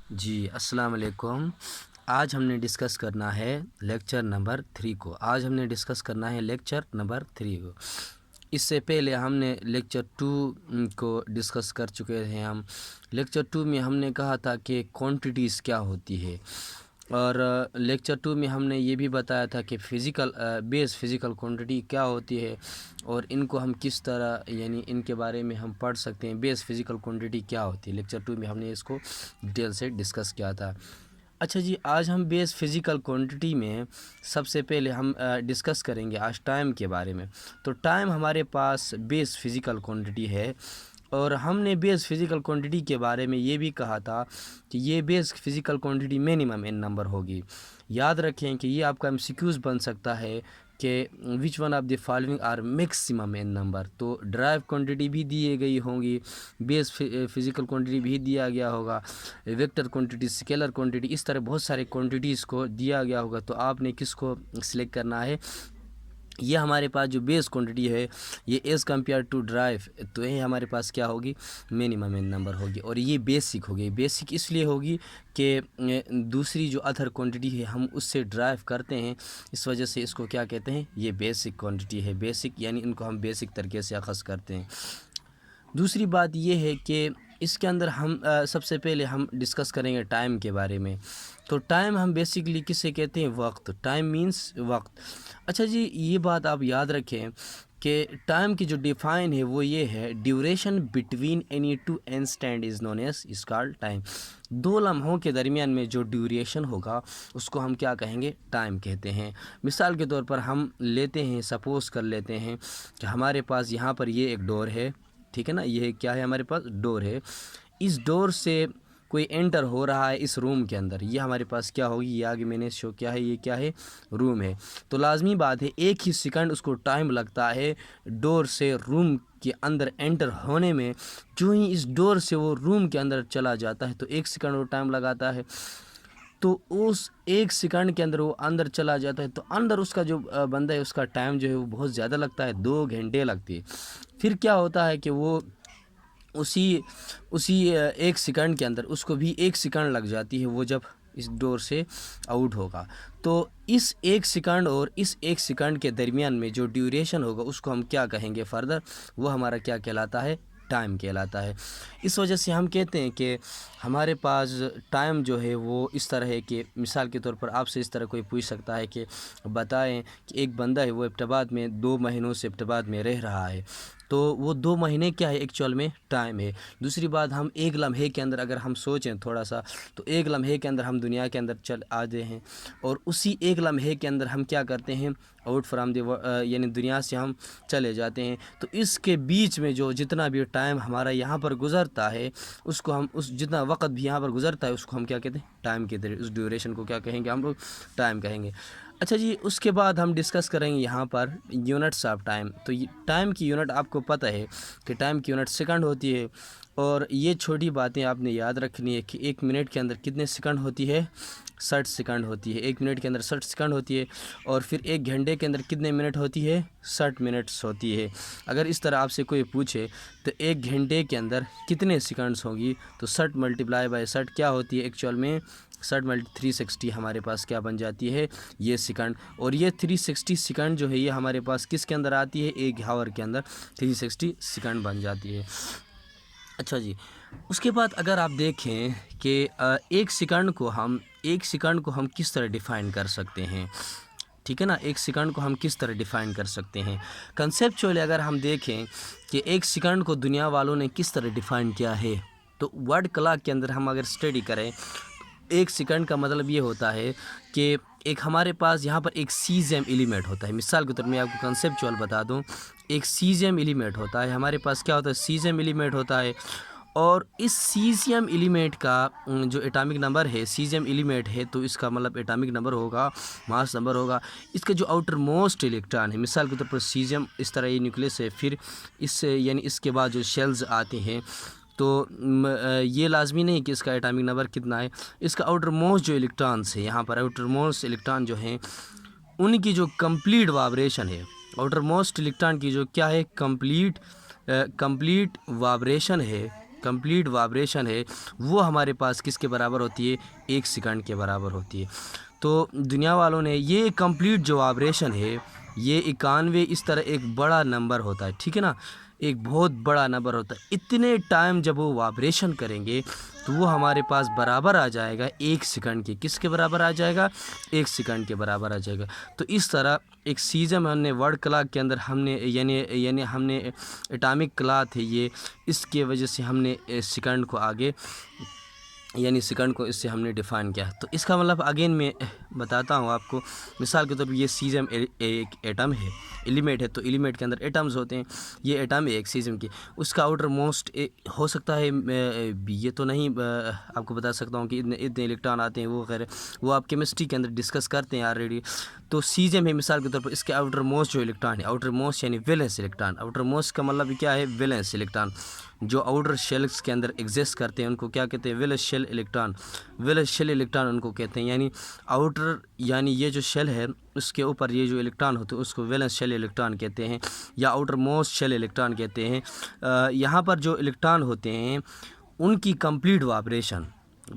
جی السلام علیکم۔ آج ہم نے ڈسکس کرنا ہے لیکچر نمبر 3 کو۔ اس سے پہلے ہم نے لیکچر 2 کو ڈسکس کر چکے ہیں۔ ہم لیکچر 2 میں ہم نے کہا تھا کہ کوانٹیٹیز کیا ہوتی ہے، اور لیکچر 2 میں ہم نے یہ بھی بتایا تھا کہ بیس فزیکل کوانٹیٹی کیا ہوتی ہے، اور ان کو ہم کس طرح ان کے بارے میں ہم پڑھ سکتے ہیں۔ بیس فزیکل کوانٹیٹی کیا ہوتی ہے، لیکچر 2 میں ہم نے اس کو ڈیٹیل سے ڈسکس کیا تھا۔ اچھا جی، آج ہم بیس فزیکل کوانٹیٹی میں سب سے پہلے ہم ڈسکس کریں گے آج ٹائم کے بارے میں۔ تو ٹائم ہمارے پاس بیس فزیکل کوانٹیٹی ہے، اور ہم نے بیس فزیکل کوانٹیٹی کے بارے میں یہ بھی کہا تھا کہ یہ بیس فزیکل کوانٹیٹی منیمم ان نمبر ہوگی۔ یاد رکھیں کہ یہ آپ کا MCQs بن سکتا ہے کہ which one of the following are maximum in number. تو ڈرائیو کوانٹیٹی بھی دیے گئی ہوں گی، بیس فزیکل کوانٹیٹی بھی دیا گیا ہوگا، ویکٹر کوانٹیٹی، اسکیلر کوانٹیٹی، اس طرح بہت سارے کوانٹیٹیز کو دیا گیا ہوگا۔ تو آپ نے کس کو سلیکٹ کرنا ہے؟ یہ ہمارے پاس جو بیس کوانٹیٹی ہے یہ ایز کمپیئر ٹو ڈرائیو، تو یہ ہمارے پاس کیا ہوگی؟ منیمم ان نمبر ہوگی، اور یہ بیسک ہوگی۔ بیسک اس لیے ہوگی کہ دوسری جو ادر کوانٹیٹی ہے ہم اس سے ڈرائیو کرتے ہیں، اس وجہ سے اس کو کیا کہتے ہیں؟ یہ بیسک کوانٹیٹی ہے۔ بیسک یعنی ان کو ہم بیسک طریقے سے اخذ کرتے ہیں۔ دوسری بات یہ ہے کہ اس کے اندر ہم سب سے پہلے ہم ڈسکس کریں گے ٹائم کے بارے میں۔ تو ٹائم ہم بیسکلی کسے کہتے ہیں؟ وقت۔ ٹائم مینس وقت۔ اچھا جی، یہ بات آپ یاد رکھیں کہ ٹائم کی جو ڈیفائن ہے وہ یہ ہے: duration between any two instant is known as called time. دو لمحوں کے درمیان میں جو ڈیوریشن ہوگا اس کو ہم کیا کہیں گے؟ ٹائم کہتے ہیں۔ مثال کے طور پر ہم لیتے ہیں، سپوز کر لیتے ہیں کہ ہمارے پاس یہاں پر یہ ایک ڈور ہے، ٹھیک ہے نا؟ یہ کیا ہے؟ ہمارے پاس ڈور ہے۔ اس ڈور سے کوئی انٹر ہو رہا ہے اس روم کے اندر، یہ ہمارے پاس کیا ہوگی؟ یہ آگے میں نے شو کیا ہے، یہ کیا ہے؟ روم ہے۔ تو لازمی بات ہے ایک ہی سیکنڈ اس کو ٹائم لگتا ہے ڈور سے روم کے اندر انٹر ہونے میں۔ جو ہی اس ڈور سے وہ روم کے اندر چلا جاتا ہے تو 1 سیکنڈ وہ ٹائم لگاتا ہے۔ تو اس 1 سیکنڈ کے اندر وہ اندر چلا جاتا ہے، تو اندر اس کا جو بندہ ہے اس کا ٹائم جو ہے وہ بہت زیادہ لگتا ہے، 2 گھنٹے لگتی ہے۔ پھر کیا ہوتا ہے کہ وہ اسی 1 سیکنڈ کے اندر اس کو بھی 1 سیکنڈ لگ جاتی ہے وہ جب اس ڈور سے آؤٹ ہوگا۔ تو اس 1 سیکنڈ اور اس 1 سیکنڈ کے درمیان میں جو ڈیوریشن ہوگا اس کو ہم کیا کہیں گے فردر؟ وہ ہمارا کیا کہلاتا ہے؟ ٹائم کہلاتا ہے۔ اس وجہ سے ہم کہتے ہیں کہ ہمارے پاس ٹائم جو ہے وہ اس طرح ہے کہ مثال کے طور پر آپ سے اس طرح کوئی پوچھ سکتا ہے کہ بتائیں کہ ایک بندہ ہے وہ ایبٹ آباد میں 2 مہینوں سے ایبٹ آباد میں رہ رہا ہے، تو وہ 2 مہینے کیا ہے؟ ایکچوئل میں ٹائم ہے۔ دوسری بات، ہم ایک لمحے کے اندر اگر ہم سوچیں تھوڑا سا، تو ایک لمحے کے اندر ہم دنیا کے اندر چل آتے ہیں، اور اسی ایک لمحے کے اندر ہم کیا کرتے ہیں؟ آؤٹ فرام دی یعنی دنیا سے ہم چلے جاتے ہیں۔ تو اس کے بیچ میں جو جتنا بھی ٹائم ہمارا یہاں پر گزرتا ہے اس کو ہم جتنا وقت بھی یہاں پر گزرتا ہے اس کو ہم کیا کہتے ہیں؟ ٹائم کہتے ہیں۔ اس ڈیوریشن کو کیا کہیں گے ہم لوگ؟ ٹائم کہیں گے۔ اچھا جی، اس کے بعد ہم ڈسکس کریں گے یہاں پر یونٹس آف ٹائم۔ تو ٹائم کی یونٹ آپ کو پتہ ہے کہ ٹائم کی یونٹ سیکنڈ ہوتی ہے، اور یہ چھوٹی باتیں آپ نے یاد رکھنی ہے کہ 1 منٹ کے اندر کتنے سیکنڈ ہوتی ہے؟ 60 سیکنڈ ہوتی ہے۔ 1 منٹ کے اندر 60 سیکنڈ ہوتی ہے، اور پھر 1 گھنٹے کے اندر کتنے منٹ ہوتی ہے؟ 60 منٹس ہوتی ہے۔ اگر اس طرح آپ سے کوئی پوچھے تو 1 گھنٹے کے اندر کتنے سیکنڈس ہوگی، تو 60 ملٹیپلائی بائی 60 کیا ہوتی ہے ایکچوئل میں؟ 60 ملٹی 360 ہمارے پاس کیا بن جاتی ہے؟ یہ سیکنڈ۔ اور یہ 360 سیکنڈ جو ہے یہ ہمارے پاس کس کے اندر آتی ہے؟ 1 ہاور کے اندر 360 سیکنڈ بن جاتی ہے۔ اچھا جی، اس کے بعد اگر آپ دیکھیں کہ 1 سیکنڈ کو ہم کس طرح ڈیفائن کر سکتے ہیں، ٹھیک ہے نا؟ 1 سیکنڈ کو ہم کس طرح ڈیفائن کر سکتے ہیں کنسیپچولی؟ اگر ہم دیکھیں کہ 1 سیکنڈ کو دنیا والوں نے کس طرح ڈیفائن کیا ہے، تو ورڈ کلاک کے اندر ہم اگر اسٹڈی کریں، 1 سیکنڈ کا مطلب یہ ہوتا ہے کہ ایک ہمارے پاس یہاں پر ایک سیزیم ایلیمنٹ ہوتا ہے۔ مثال کے طور میں آپ کو کنسیپچول بتا دوں، ایک سیزیم ایلیمنٹ ہوتا ہے ہمارے پاس، کیا ہوتا ہے؟ سیزیم ایلیمنٹ ہوتا ہے، اور اس سیزیم ایلیمنٹ کا جو ایٹامک نمبر ہے، سیزیم ایلیمنٹ ہے تو اس کا مطلب ایٹامک نمبر ہوگا، ماس نمبر ہوگا۔ اس کا جو آؤٹر موسٹ الیکٹران ہے، مثال کے طور پر سیزیم اس طرح یہ نیوکلیس ہے، پھر اس سے اس کے بعد جو شیلز آتے ہیں، تو یہ لازمی نہیں کہ اس کا ایٹامک نمبر کتنا ہے، اس کا آؤٹر موسٹ جو الیکٹرانس ہے، یہاں پر آؤٹر موسٹ الیکٹران جو ہیں ان کی جو کمپلیٹ وائبریشن ہے، آؤٹر موسٹ الیکٹران کی جو کیا ہے؟ کمپلیٹ وائبریشن ہے، کمپلیٹ وائبریشن ہے وہ ہمارے پاس کس کے برابر ہوتی ہے؟ 1 سیکنڈ کے برابر ہوتی ہے۔ تو دنیا والوں نے یہ کمپلیٹ جو وائبریشن ہے یہ 91 اس طرح ایک بڑا نمبر ہوتا ہے، ٹھیک ہے نا، ایک بہت بڑا نمبر ہوتا ہے۔ اتنے ٹائم جب وہ وائبریشن کریں گے تو وہ ہمارے پاس برابر آ جائے گا 1 سیکنڈ کے، کس کے برابر آ جائے گا؟ 1 سیکنڈ کے برابر آ جائے گا۔ تو اس طرح ایک سیزم ہم نے ورڈ کلاک کے اندر ہم نے یعنی ہم نے اٹامک کلاک ہے یہ، اس کے وجہ سے ہم نے سیکنڈ کو آگے سیکنڈ کو اس سے ہم نے ڈیفائن کیا۔ تو اس کا مطلب اگین میں بتاتا ہوں آپ کو، مثال کے طور پر یہ سیزم ایک ایٹم ہے، ایلیمنٹ ہے، تو ایلیمنٹ کے اندر ایٹمز ہوتے ہیں، یہ ایٹم ہے ایک سیزم کی، اس کا آؤٹر موسٹ ہو سکتا ہے یہ تو نہیں آپ کو بتا سکتا ہوں کہ اتنے الیکٹران آتے ہیں وہ غیر، وہ آپ کیمسٹری کے اندر ڈسکس کرتے ہیں آلریڈی۔ تو سیزم ہے مثال کے طور پر، اس کے آؤٹر موسٹ جو الیکٹران ہے، آؤٹر موسٹ یعنی ویلنس الیکٹران، آؤٹر موسٹ کا مطلب کیا ہے؟ ویلنس الیکٹران، جو آؤٹر شیلز کے اندر ایگزسٹ کرتے ہیں ان کو کیا کہتے ہیں؟ Valence shell electron, valence shell electron ان کو کہتے ہیں، یعنی آؤٹر یعنی یہ جو شیل ہے اس کے اوپر یہ جو الیکٹران ہوتے ہیں اس کو ویلنس شیل الیکٹران کہتے ہیں یا آؤٹر موسٹ شیل الیکٹران کہتے ہیں۔ یہاں پر جو الیکٹران ہوتے ہیں ان کی کمپلیٹ وائبریشن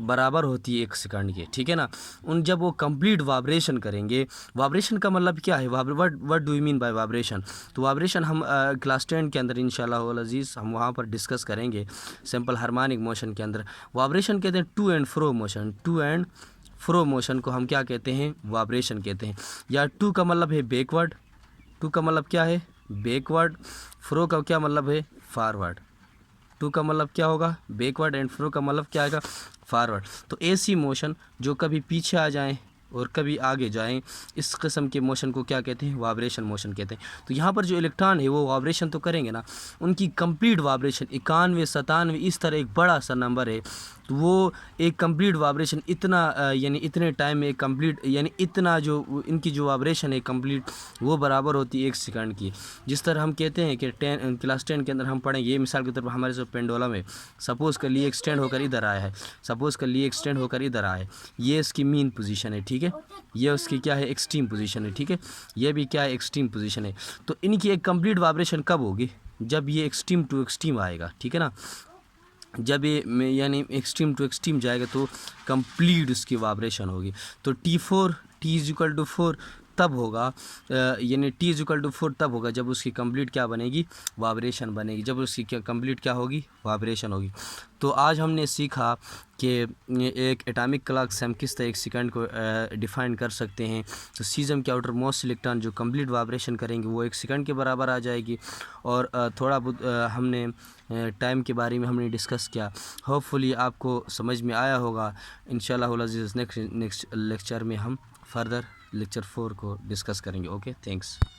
برابر ہوتی ہے 1 سیکنڈ کے، ٹھیک ہے نا۔ ان جب وہ کمپلیٹ وائبریشن کریں گے، وائبریشن کا مطلب کیا ہے؟ What do you mean by vibration? تو وائبریشن ہم کلاس 10 کے اندر انشاءاللہ العزیز ہم وہاں پر ڈسکس کریں گے، سمپل ہارمونک موشن کے اندر وائبریشن کہتے ہیں to and fro motion, to and fro motion کو ہم کیا کہتے ہیں؟ وائبریشن کہتے ہیں۔ یا ٹو کا مطلب ہے بیکورڈ، ٹو کا مطلب کیا ہے؟ بیکورڈ، فرو کا کیا مطلب ہے؟ فارورڈ، ٹو کا مطلب کیا ہوگا؟ بیکورڈ، اینڈ فرو کا مطلب کیا آئے گا؟ فارورڈ۔ تو ایسی موشن جو کبھی پیچھے آ جائیں اور کبھی آگے جائیں، اس قسم کے موشن کو کیا کہتے ہیں؟ وائبریشن موشن کہتے ہیں۔ تو یہاں پر جو الیکٹران ہے وہ وائبریشن تو کریں گے نا، ان کی کمپلیٹ وائبریشن 91 97 اس طرح ایک بڑا سا نمبر ہے، تو وہ ایک کمپلیٹ وائبریشن اتنا یعنی اتنے ٹائم میں کمپلیٹ یعنی اتنا جو ان کی جو وائبریشن ہے کمپلیٹ وہ برابر ہوتی ہے 1 سیکنڈ کی۔ جس طرح ہم کہتے ہیں کہ کلاس 10 کے اندر ہم پڑھیں، یہ مثال کے طور پر ہمارے جو پینڈولم ہے، سپوز کر لیے ایکسٹینڈ ہو کر ادھر آیا ہے، سپوز کر لیے ایکسٹینڈ ہو کر ادھر آیا ہے، یہ اس کی مین پوزیشن ہے، ٹھیک ہے، یہ اس کی کیا ہے؟ ایکسٹریم پوزیشن ہے، ٹھیک ہے، یہ بھی کیا ہے؟ ایکسٹریم پوزیشن ہے۔ تو ان کی ایک کمپلیٹ وائبریشن کب ہوگی؟ جب یہ ایکسٹریم ٹو ایکسٹریم آئے گا، ٹھیک ہے نا، جب یہ یعنی ایکسٹریم ٹو ایکسٹریم جائے گا تو کمپلیٹ اس کی وائبریشن ہوگی۔ تو T4 T=4 تب ہوگا، یعنی T=4 تب ہوگا جب اس کی کمپلیٹ کیا بنے گی؟ وائبریشن بنے گی، جب اس کی کمپلیٹ کیا ہوگی؟ وائبریشن ہوگی۔ تو آج ہم نے سیکھا کہ ایک ایٹامک کلاک سے ہم کس طرح 1 سیکنڈ کو ڈیفائن کر سکتے ہیں۔ تو سیزم کے آؤٹر موسٹ الیکٹران جو کمپلیٹ وائبریشن کریں گے وہ 1 سیکنڈ کے برابر آ جائے گی، اور تھوڑا بہت ہم نے ٹائم کے بارے میں ہم نے ڈسکس کیا، ہوپ فلی آپ کو سمجھ میں آیا ہوگا۔ انشاءاللہ العزیز نیکسٹ لیکچر میں ہم فردر لیکچر 4 کو ڈسکس کریں گے۔ Okay, thanks.